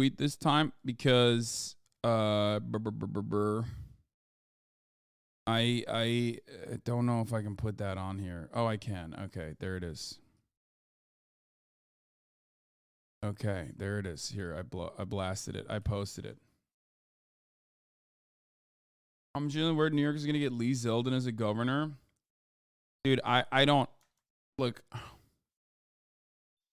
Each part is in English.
tweet this time because I don't know if I can put that on here. Oh, I can. Okay, there it is. Okay, there it is. Here, I blasted it. I posted it. I'm just where New York is going to get Lee Zeldin as a governor. Dude, I don't look.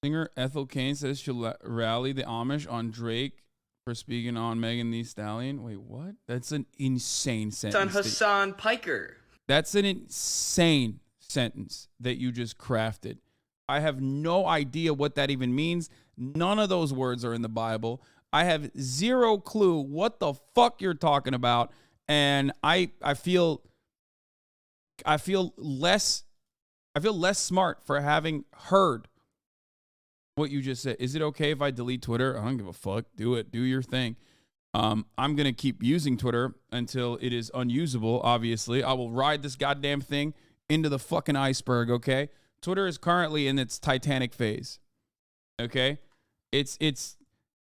Singer Ethel Cain says she'll rally the Amish on Drake for speaking on Megan Thee Stallion. Wait, what? That's an insane sentence. On Hasan Piker. That's an insane sentence that you just crafted. I have no idea what that even means. None of those words are in the Bible. I have zero clue what the fuck you're talking about. And I feel less smart for having heard what you just said. Is it okay if I delete Twitter? I don't give a fuck. Do it. Do your thing. I'm going to keep using Twitter until it is unusable, obviously. I will ride this goddamn thing into the fucking iceberg, okay? Twitter is currently in its Titanic phase, okay? It's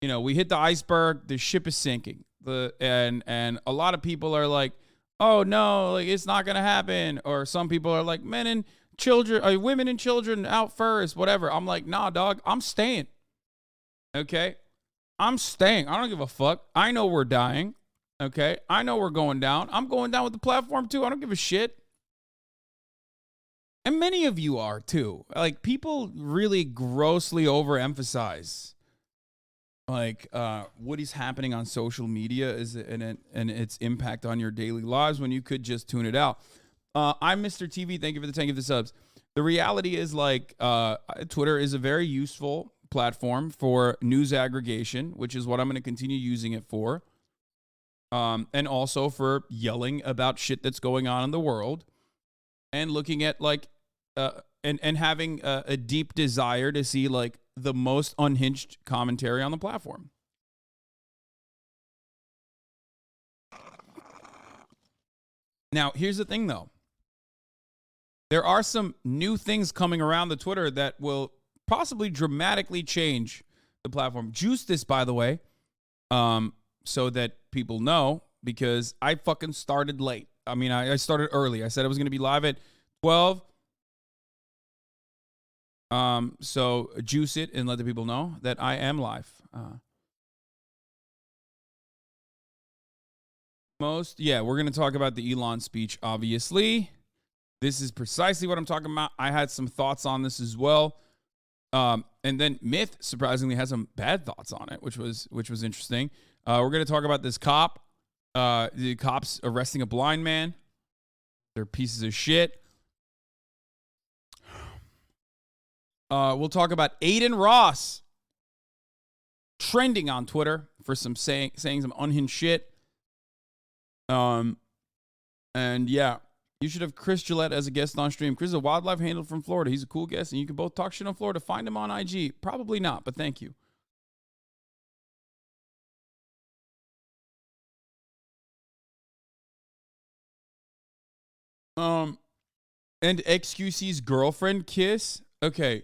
you know, we hit the iceberg, the ship is sinking. And a lot of people are like, oh, no, like it's not going to happen. Or some people are like, men and children, women and children out first, whatever. I'm like, nah, dog, I'm staying. Okay? I'm staying. I don't give a fuck. I know we're dying. Okay? I know we're going down. I'm going down with the platform too. I don't give a shit. And many of you are too. Like, people really grossly overemphasize like what is happening on social media and its impact on your daily lives when you could just tune it out. I'm Mr. TV. Thank you for the 10 of the subs. The reality is, like, Twitter is a very useful platform for news aggregation, which is what I'm going to continue using it for. And also for yelling about shit that's going on in the world and looking at like and having a deep desire to see like the most unhinged commentary on the platform. Now, here's the thing though. There are some new things coming around the Twitter that will possibly dramatically change the platform. Juice this, by the way, so that people know, because I fucking started late. I mean, I started early. I said I was going to be live at 12. So juice it and let the people know that I am live. We're going to talk about the Elon speech, obviously. This is precisely what I'm talking about. I had some thoughts on this as well. And then Myth, surprisingly, has some bad thoughts on it, which was interesting. We're going to talk about this cop. The cops arresting a blind man. They're pieces of shit. We'll talk about Aiden Ross trending on Twitter for some saying some unhinged shit. And yeah, you should have Chris Gillette as a guest on stream. Chris is a wildlife handler from Florida. He's a cool guest, and you can both talk shit on Florida. Find him on IG. Probably not, but thank you. And XQC's girlfriend kiss. Okay.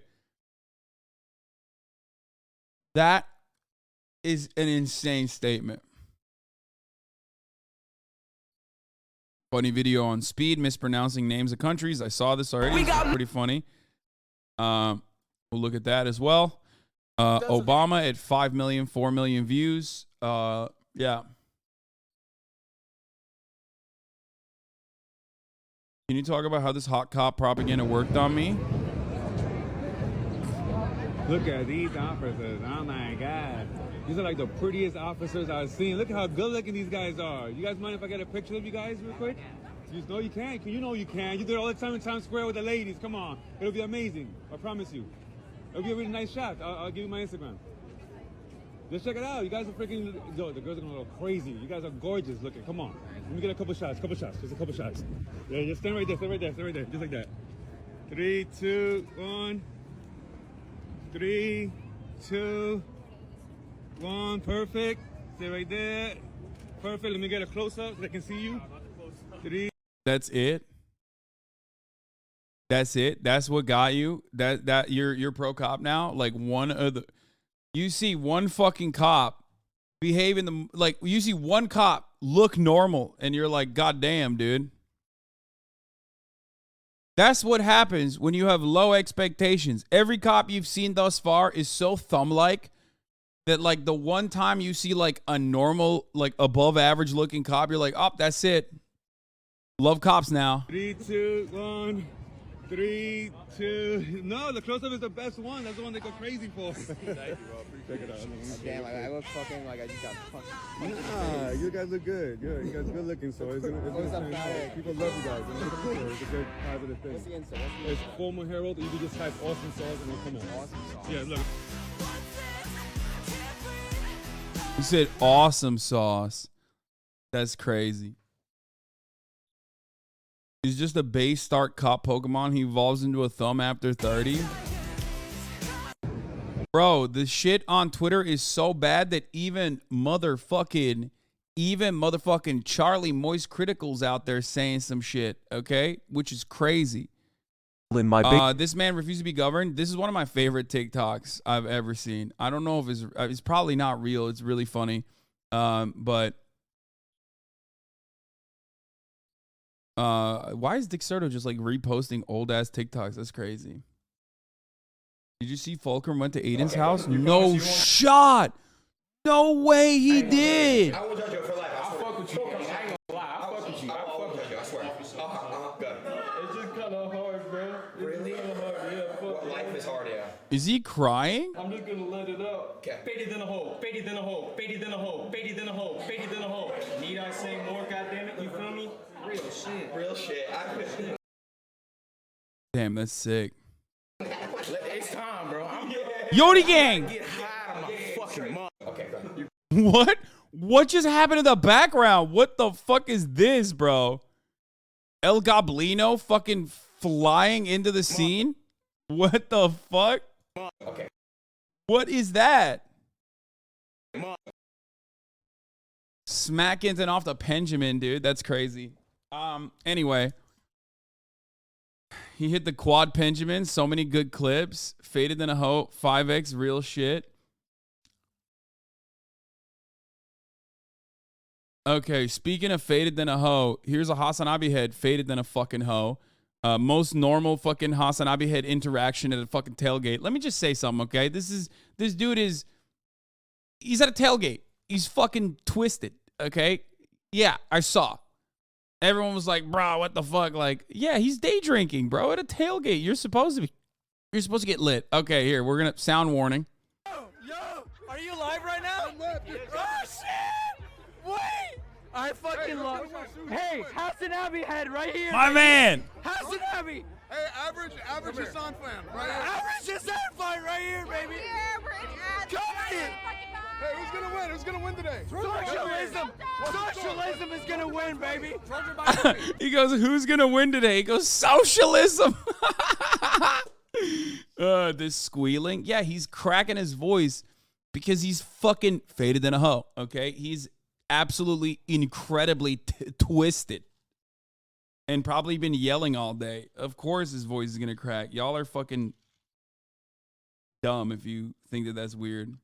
That is an insane statement. Funny video on Speed, mispronouncing names of countries. I saw this already. It's pretty funny. We'll look at that as well. Obama at 5 million, 4 million views. Yeah. Can you talk about how this hot cop propaganda worked on me? Look at these officers. Oh my God. These are like the prettiest officers I've seen. Look at how good looking these guys are. You guys mind if I get a picture of you guys real quick? You know you can. You know you can. You do it all the time in Times Square with the ladies. Come on. It'll be amazing. I promise you. It'll be a really nice shot. I'll give you my Instagram. Just check it out. You guys are freaking... Yo, the girls are going to go crazy. You guys are gorgeous looking. Come on. Let me get a couple shots. Just a couple shots. Yeah, just stand right there. Just like that. 3, 2, 1. 3, 2, 1. Perfect. Stay right there. Perfect. Let me get a close-up so I can see you. 3. That's it. That's what got you. That you're pro cop now. Like, one of the... You see one fucking cop behaving like you see one cop look normal and you're like, God damn, dude. That's what happens when you have low expectations. Every cop you've seen thus far is so thumb-like that like the one time you see like a normal, like above average looking cop, you're like, oh, that's it. Love cops now. 3, 2, 1. 3, 2. No, the close-up is the best one. That's the one they go crazy for. Thank you, bro. Check it out. Damn, I look fucking like I just got fucked. Nah, you guys look good. Good. You guys are good looking, so it's gonna people love you guys. It's a good positive thing. What's the Insta? It's former Herald. You can just type awesome sauce and it'll come up. Awesome sauce. Yeah, look. You said awesome sauce. That's crazy. He's just a base start cop Pokemon. He evolves into a thumb after 30. Bro, the shit on Twitter is so bad that even motherfucking Charlie Moist Critical's out there saying some shit, okay? Which is crazy. In my this man refused to be governed. This is one of my favorite TikToks I've ever seen. I don't know if it's probably not real. It's really funny. But why is Dixerto just like reposting old ass TikToks? That's crazy. Did you see Fulcrum went to Aiden's house? No shot. No way he did. I will judge you for life. I'll fuck with you. I ain't gonna lie. I'll fuck with you. I'll judge you. I swear. Good. It's just kind of hard, bro. Really? Kind of hard, yeah. Fuck it. Life is hard, yeah. Is he crying? I'm just gonna let it out. Okay. Faded in a hole. Faded in a hole. Faded in a hole. Faded in a hole. Faded in a hole. Need I say more? Goddammit, you feel me? Real shit. Real shit. Damn, that's sick. It's time, bro. Yodi Gang. Get high on my fucking mom. Okay, go ahead. What? What just happened in the background? What the fuck is this, bro? El Goblino fucking flying into the scene? What the fuck? Okay. What is that? Smackins and off the Benjamin, dude. That's crazy. Anyway. He hit the quad Benjamin. So many good clips. Faded in a hoe. 5X, real shit. Okay, speaking of faded than a hoe, here's a Hasanabi head faded than a fucking hoe. Most normal fucking Hasanabi head interaction at a fucking tailgate. Let me just say something, okay? This dude is, he's at a tailgate. He's fucking twisted, okay? Yeah, I saw. Everyone was like, bro, what the fuck? Like, yeah, he's day drinking, bro, at a tailgate. You're supposed to get lit. Okay, here, we're gonna, sound warning. Yo, are you live right now? Oh, shit! Wait! I fucking love. Hey, Hasan Abbey head right here. My man! Hasan Abbey! Hey, average Hasan fan, right? Average Hasan fan right here, baby! Come here! Hey, who's gonna win? Who's gonna win today? Socialism! Socialism is gonna win, baby! He goes, who's gonna win today? He goes, socialism! This squealing. Yeah, he's cracking his voice because he's fucking faded than a hoe, okay? He's absolutely incredibly twisted and probably been yelling all day. Of course his voice is gonna crack. Y'all are fucking dumb if you think that that's weird.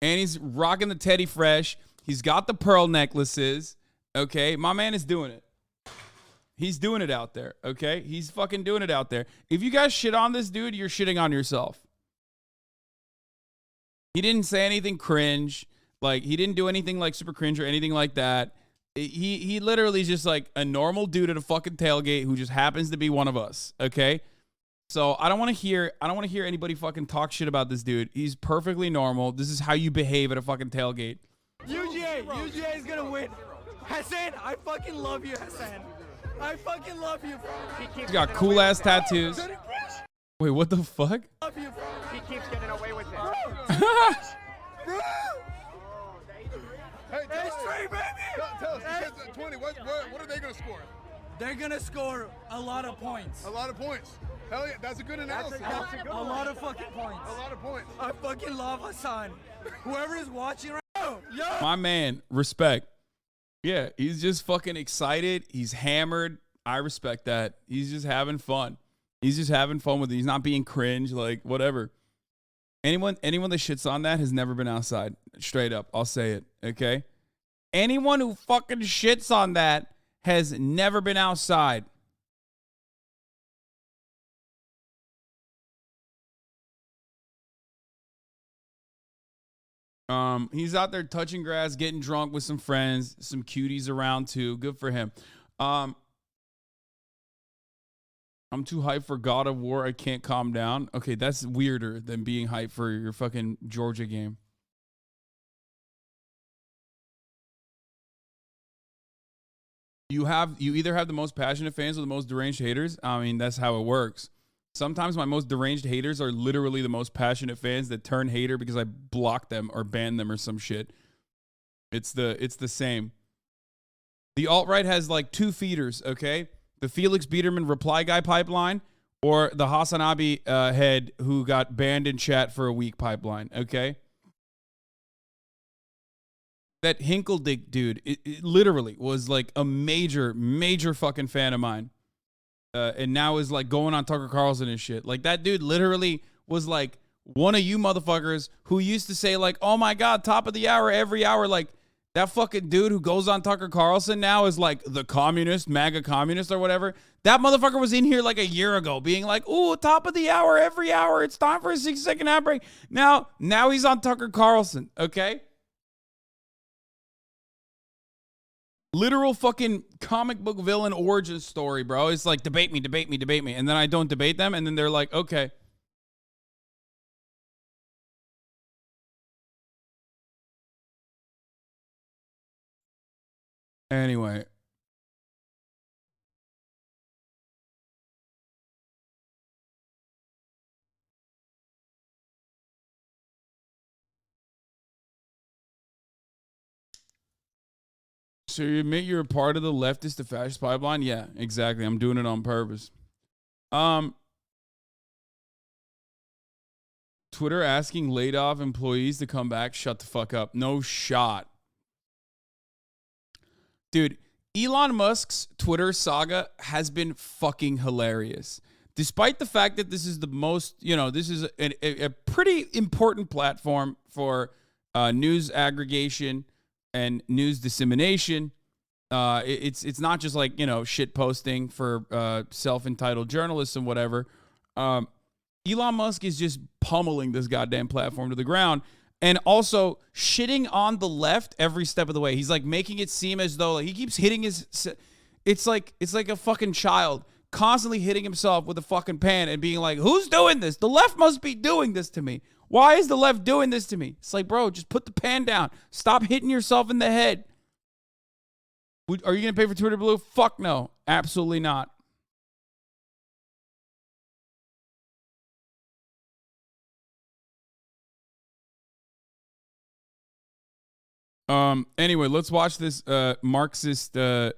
And he's rocking the Teddy Fresh. He's got the pearl necklaces. Okay, my man is doing it. He's doing it out there. Okay, he's fucking doing it out there. If you guys shit on this dude, you're shitting on yourself. He didn't say anything cringe. Like, he didn't do anything like super cringe or anything like that. He literally is just like a normal dude at a fucking tailgate who just happens to be one of us. Okay. So I don't want to hear anybody fucking talk shit about this dude. He's perfectly normal. This is how you behave at a fucking tailgate. UGA is gonna win. Hasan, I fucking love you, Hasan. I fucking love you, bro. He's got cool ass tattoos. Wait, what the fuck? Love you, bro. He keeps getting away with it. Bro. Hey, straight, baby. Tell us, because at 20, what are they gonna score? They're gonna score a lot of points. A lot of points. Hell yeah, that's a good analysis. A lot of fucking points. A lot of points. I fucking love Hasan. Whoever is watching right now, yo. My man, respect. Yeah, he's just fucking excited. He's hammered. I respect that. He's just having fun. He's just having fun with it. He's not being cringe, like whatever. Anyone that shits on that has never been outside. Straight up, I'll say it. Okay. Anyone who fucking shits on that has never been outside. He's out there touching grass, getting drunk with some friends, some cuties around too. Good for him. I'm too hyped for God of War. I can't calm down. Okay, that's weirder than being hyped for your fucking Georgia game. You either have the most passionate fans or the most deranged haters. I mean, that's how it works. Sometimes my most deranged haters are literally the most passionate fans that turn hater because I block them or ban them or some shit. It's the same. The alt-right has like two feeders, okay? The Felix Biederman reply guy pipeline or the Hasan Abi head who got banned in chat for a week pipeline, okay? That Hinkledink dude, it literally was like a major fucking fan of mine. And now is like going on Tucker Carlson and shit. Like that dude literally was like one of you motherfuckers who used to say like, oh my God, top of the hour, every hour. Like that fucking dude who goes on Tucker Carlson now is like the communist, MAGA communist or whatever. That motherfucker was in here like a year ago being like, ooh, top of the hour, every hour. It's time for a 6-second ad break. Now he's on Tucker Carlson, okay? Literal fucking comic book villain origin story, bro. It's like, debate me. And then I don't debate them. And then they're like, okay. Anyway. So you admit you're a part of the leftist to fascist pipeline? Yeah, exactly. I'm doing it on purpose. Twitter asking laid off employees to come back. Shut the fuck up. No shot. Dude, Elon Musk's Twitter saga has been fucking hilarious. Despite the fact that this is the most, this is a pretty important platform for news aggregation and news dissemination. It's not just like, shit posting for self-entitled journalists and whatever. Elon Musk is just pummeling this goddamn platform to the ground and also shitting on the left every step of the way. He's like making it seem as though he keeps hitting it's like a fucking child constantly hitting himself with a fucking pan and being like, who's doing this? The left must be doing this to me. Why is the left doing this to me? It's like, bro, just put the pan down. Stop hitting yourself in the head. Are you going to pay for Twitter Blue? Fuck no. Absolutely not. Anyway, let's watch this Marxist the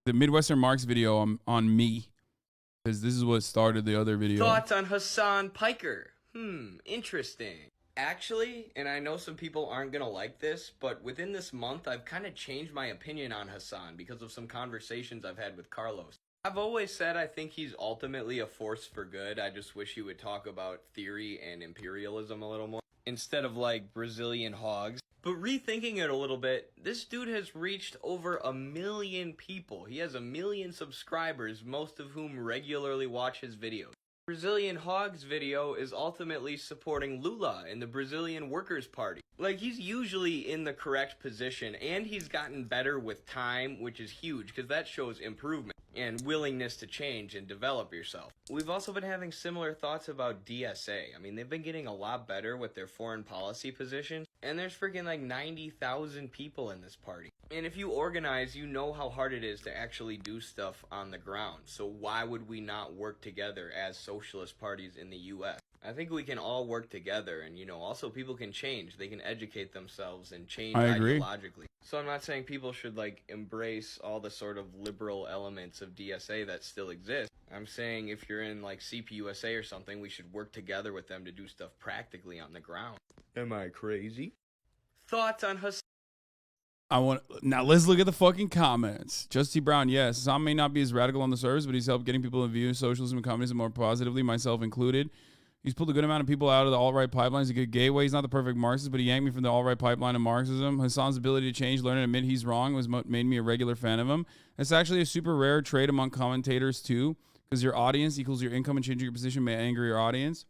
Midwestern Marx video on me, because this is what started the other video. Thoughts on Hasan Piker? Interesting. Actually, and I know some people aren't gonna like this, but within this month I've kind of changed my opinion on Hasan because of some conversations I've had with Carlos. I've always said I think he's ultimately a force for good. I just wish he would talk about theory and imperialism a little more, instead of like Brazilian hogs. But rethinking it a little bit, this dude has reached over 1 million people. He has 1 million subscribers, most of whom regularly watch his videos. Brazilian Hogs video is ultimately supporting Lula and the Brazilian Workers' Party. Like, he's usually in the correct position, and he's gotten better with time, which is huge, because that shows improvement and willingness to change and develop yourself. We've also been having similar thoughts about DSA. I mean, they've been getting a lot better with their foreign policy positions, and there's freaking like 90,000 people in this party. And if you organize, you know how hard it is to actually do stuff on the ground. So why would we not work together as socialist parties in the U.S.? I think we can all work together, and, also people can change. They can educate themselves and change ideologically. So I'm not saying people should, embrace all the sort of liberal elements of DSA that still exist. I'm saying if you're in, CPUSA or something, we should work together with them to do stuff practically on the ground. Am I crazy? Thoughts on Hasan? Now let's look at the fucking comments. Justy Brown, yes, Hasan may not be as radical on the service, but he's helped getting people to view socialism and communism more positively, myself included. He's pulled a good amount of people out of the alt-right pipeline. He's a good gateway. He's not the perfect Marxist, but he yanked me from the alt-right pipeline of Marxism. Hasan's ability to change, learn, and admit he's wrong made me a regular fan of him. It's actually a super rare trait among commentators too, because your audience equals your income, and changing your position may anger your audience.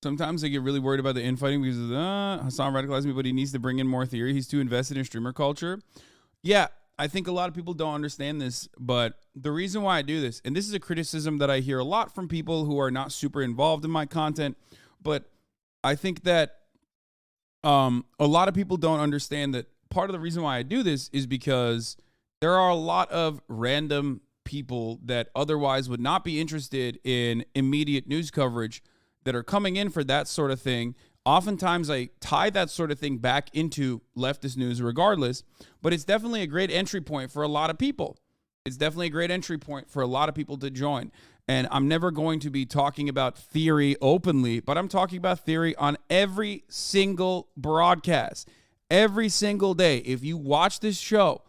Sometimes I get really worried about the infighting because Hasan radicalized me, but he needs to bring in more theory. He's too invested in streamer culture. Yeah, I think a lot of people don't understand this, but the reason why I do this, and this is a criticism that I hear a lot from people who are not super involved in my content, but I think that a lot of people don't understand that part of the reason why I do this is because there are a lot of random people that otherwise would not be interested in immediate news coverage that are coming in for that sort of thing. Oftentimes I tie that sort of thing back into leftist news regardless, but it's definitely a great entry point for a lot of people. It's definitely a great entry point for a lot of people to join. And I'm never going to be talking about theory openly, but I'm talking about theory on every single broadcast, every single day. If you watch this show,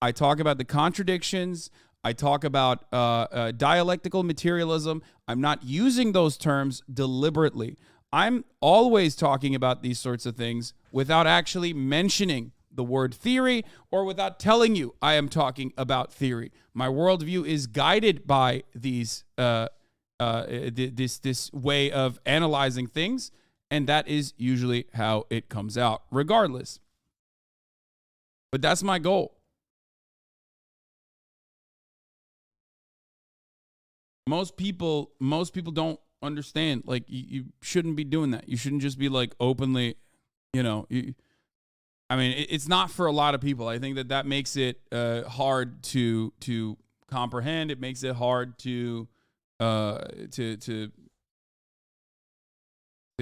I talk about the contradictions. I talk about dialectical materialism. I'm not using those terms deliberately. I'm always talking about these sorts of things without actually mentioning the word theory or without telling you I am talking about theory. My worldview is guided by these this way of analyzing things, and that is usually how it comes out, regardless. But that's my goal. Most people don't understand. Like, you shouldn't be doing that. You shouldn't just be like openly, it's not for a lot of people. I think that makes it hard to comprehend. It makes it hard to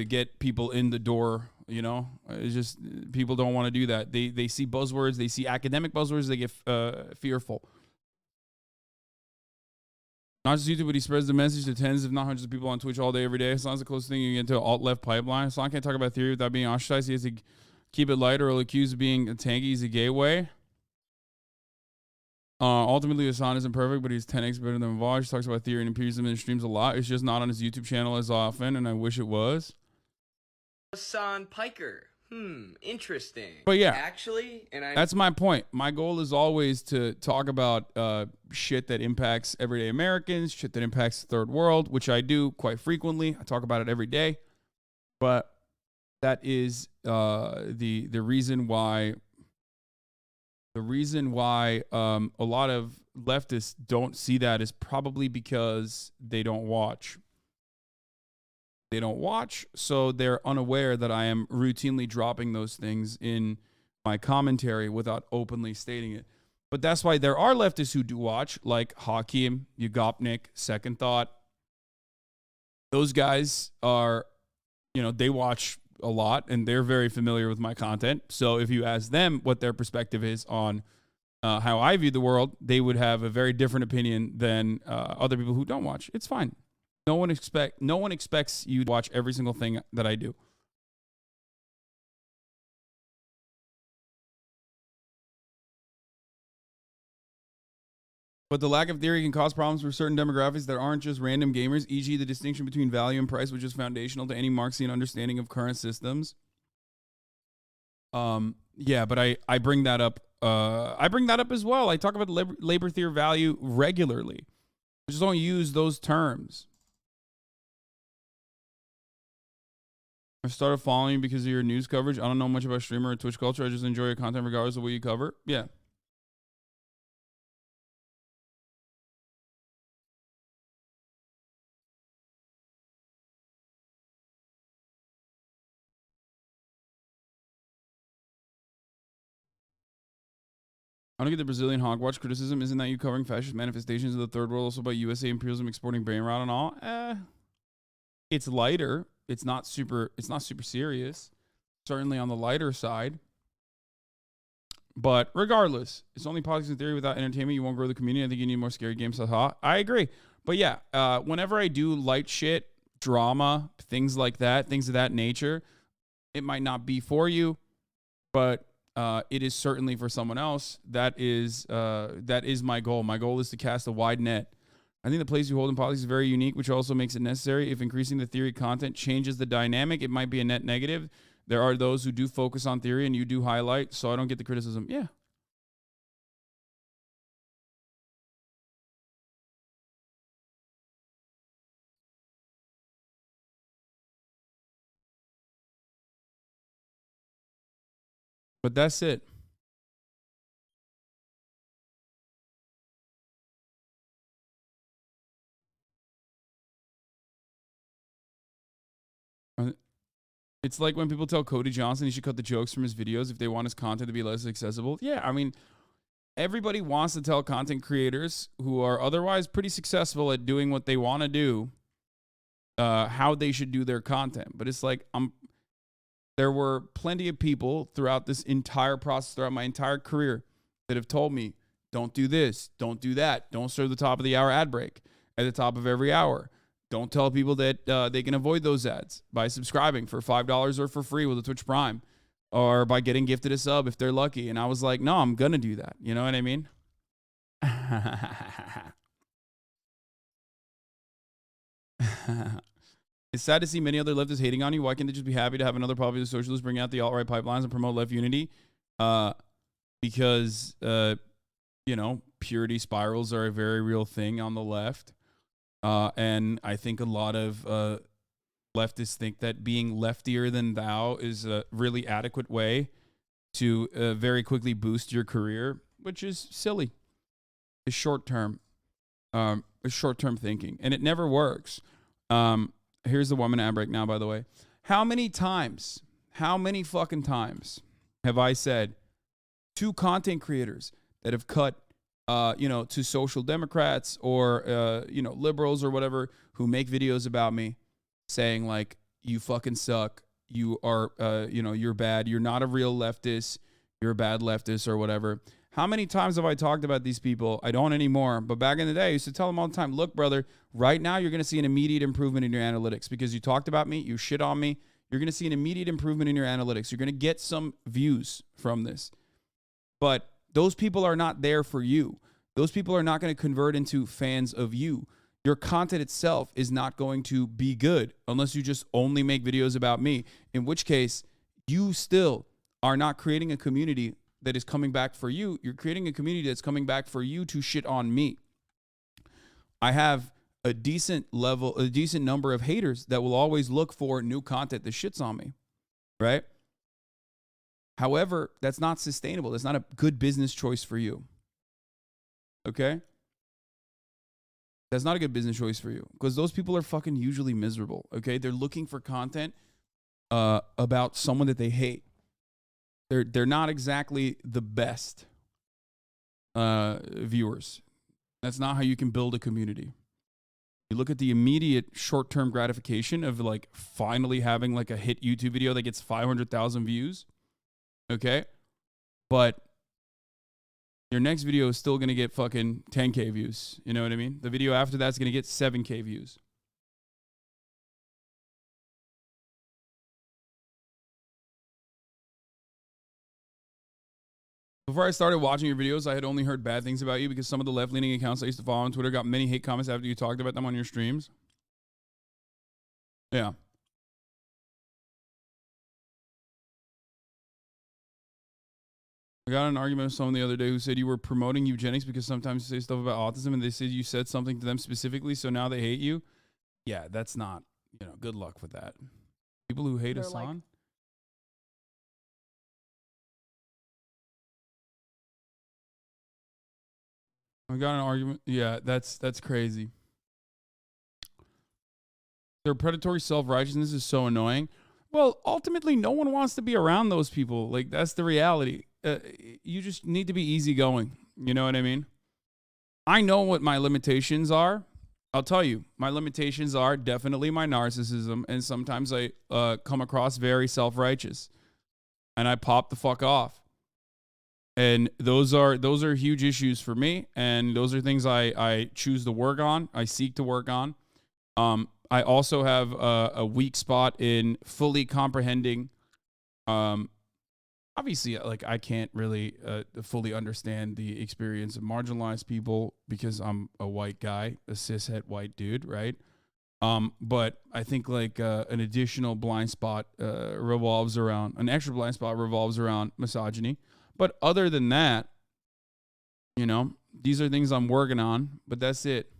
get people in the door. It's just people don't want to do that. They see buzzwords. They see academic buzzwords. They get fearful. Not just YouTube, but he spreads the message to tens, if not hundreds of people on Twitch all day, every day. Hasan's the closest thing you get to an alt-left pipeline. Hasan can't talk about theory without being ostracized. He has to keep it light or he'll accuse of being a tanky. He's a gateway. Ultimately, Hasan isn't perfect, but he's 10x better than Vaj. He talks about theory and empiricism in his streams a lot. It's just not on his YouTube channel as often, and I wish it was. Hasan Piker. Interesting. But yeah, actually, that's my point. My goal is always to talk about shit that impacts everyday Americans, shit that impacts the third world, which I do quite frequently. I talk about it every day. But that is the reason why a lot of leftists don't see that is probably because they don't watch. They don't watch, so they're unaware that I am routinely dropping those things in my commentary without openly stating it. But that's why there are leftists who do watch, like Hakim, Yugopnik, Second Thought. Those guys are, they watch a lot, and they're very familiar with my content. So if you ask them what their perspective is on how I view the world, they would have a very different opinion than other people who don't watch. It's fine. No one expects you to watch every single thing that I do. But the lack of theory can cause problems for certain demographics that aren't just random gamers, e.g. the distinction between value and price, which is foundational to any Marxian understanding of current systems. Yeah, but I bring that up. I bring that up as well. I talk about labor theory value regularly. I just don't use those terms. I started following you because of your news coverage. I don't know much about streamer or Twitch culture. I just enjoy your content regardless of what you cover. Yeah. I don't get the Brazilian hogwatch criticism. Isn't that you covering fascist manifestations of the third world also by USA imperialism exporting brain rot and all? It's lighter. It's not super serious. Certainly on the lighter side. But regardless, it's only politics and theory without entertainment. You won't grow the community. I think you need more scary games. Haha. I agree. But yeah, whenever I do light shit, drama, things like that, things of that nature, it might not be for you, but it is certainly for someone else. That is my goal. My goal is to cast a wide net. I think the place you hold in politics is very unique, which also makes it necessary. If increasing the theory content changes the dynamic, it might be a net negative. There are those who do focus on theory, and you do highlight, so I don't get the criticism. Yeah. But that's it. It's like when people tell Cody Johnson he should cut the jokes from his videos if they want his content to be less accessible. Yeah, I mean, everybody wants to tell content creators who are otherwise pretty successful at doing what they want to do how they should do their content. But it's like there were plenty of people throughout this entire process, throughout my entire career, that have told me, don't do this, don't do that, don't serve the top of the hour ad break at the top of every hour. Don't tell people that they can avoid those ads by subscribing for $5 or for free with a Twitch Prime or by getting gifted a sub if they're lucky. And I was like, no, I'm going to do that. You know what I mean? It's sad to see many other leftists hating on you. Why can't they just be happy to have another popular socialist bring out the alt-right pipelines and promote left unity? Because, purity spirals are a very real thing on the left. And I think a lot of leftists think that being leftier than thou is a really adequate way to very quickly boost your career, which is silly. It's short-term. It's short-term thinking, and it never works. Here's the 1 minute ad break now, by the way. How many fucking times have I said to content creators that have cut to social democrats or, liberals or whatever who make videos about me saying like, you fucking suck. You are, you're bad. You're not a real leftist. You're a bad leftist or whatever. How many times have I talked about these people? I don't anymore. But back in the day, I used to tell them all the time, look, brother, right now you're going to see an immediate improvement in your analytics because you talked about me. You shit on me. You're going to see an immediate improvement in your analytics. You're going to get some views from this. But those people are not there for you. Those people are not going to convert into fans of you. Your content itself is not going to be good unless you just only make videos about me, in which case you still are not creating a community that is coming back for you. You're creating a community that's coming back for you to shit on me. I have a decent number of haters that will always look for new content that shits on me, right? However, that's not sustainable. That's not a good business choice for you. Okay? That's not a good business choice for you because those people are fucking usually miserable. Okay? They're looking for content about someone that they hate. They're not exactly the best viewers. That's not how you can build a community. You look at the immediate short-term gratification of like finally having like a hit YouTube video that gets 500,000 views. Okay? But your next video is still going to get fucking 10K views. You know what I mean? The video after that's going to get 7K views. Before I started watching your videos, I had only heard bad things about you because some of the left-leaning accounts I used to follow on Twitter got many hate comments after you talked about them on your streams. Yeah. I got in an argument with someone the other day who said you were promoting eugenics because sometimes you say stuff about autism and they said you said something to them specifically, so now they hate you. Yeah, that's not, good luck with that. People who hate Hasan. I got an argument. Yeah, that's crazy. Their predatory self-righteousness is so annoying. Well, ultimately, no one wants to be around those people. Like, that's the reality. You just need to be easygoing. You know what I mean? I know what my limitations are. I'll tell you, my limitations are definitely my narcissism, and sometimes I come across very self-righteous, and I pop the fuck off. And those are huge issues for me, and those are things I choose to work on. I seek to work on. I also have a weak spot in fully comprehending. Obviously, like I can't really fully understand the experience of marginalized people because I'm a white guy, a cishet white dude, right? But I think like an additional blind spot revolves around an extra blind spot revolves around misogyny. But other than that, you know, these are things I'm working on. But that's it.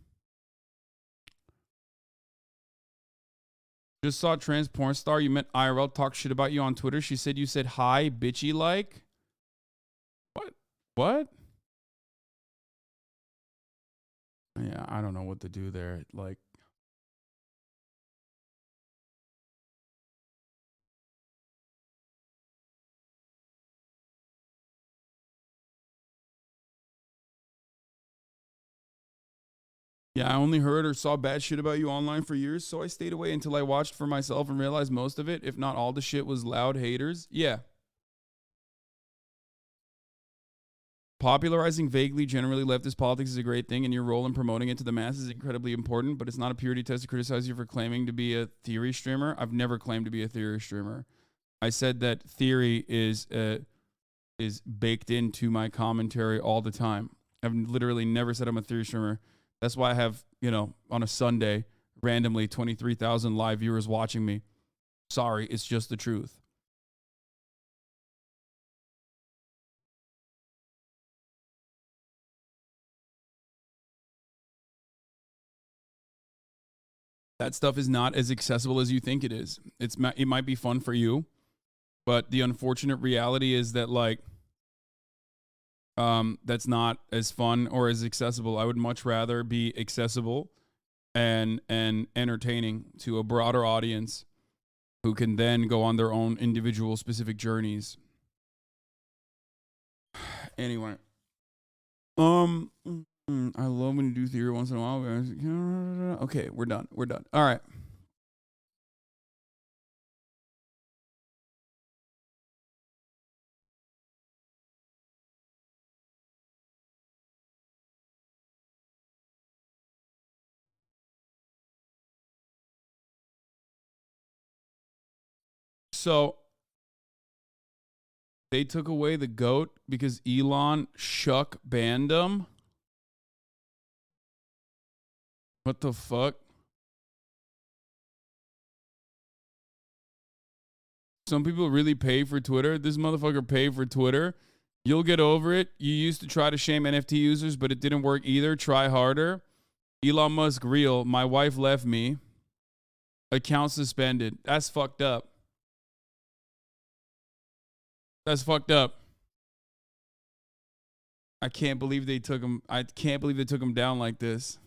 Just saw trans porn star you met IRL talk shit about you on Twitter. She said you said hi, bitchy like. What? What? Yeah, I don't know what to do there. Like, yeah, I only heard or saw bad shit about you online for years, so I stayed away until I watched for myself and realized most of it, if not all the shit, was loud haters. Yeah. Popularizing vaguely, generally leftist politics is a great thing, and your role in promoting it to the masses is incredibly important, but it's not a purity test to criticize you for claiming to be a theory streamer. I've never claimed to be a theory streamer. I said that theory is baked into my commentary all the time. I've literally never said I'm a theory streamer. That's why I have, you know, on a Sunday, randomly 23,000 live viewers watching me. Sorry, it's just the truth. That stuff is not as accessible as you think it is. It might be fun for you, but the unfortunate reality is that like that's not as fun or as accessible. I would much rather be accessible and entertaining to a broader audience who can then go on their own individual specific journeys. Anyway, I love when you do theory once in a while. Okay, we're done. We're done. All right. So they took away the GOAT because Elon shuck banned them. What the fuck? Some people really pay for Twitter. This motherfucker paid for Twitter. You'll get over it. You used to try to shame NFT users, but it didn't work either. Try harder. Elon Musk real. My wife left me. Account suspended. That's fucked up. That's fucked up. I can't believe they took him. I can't believe they took him down like this.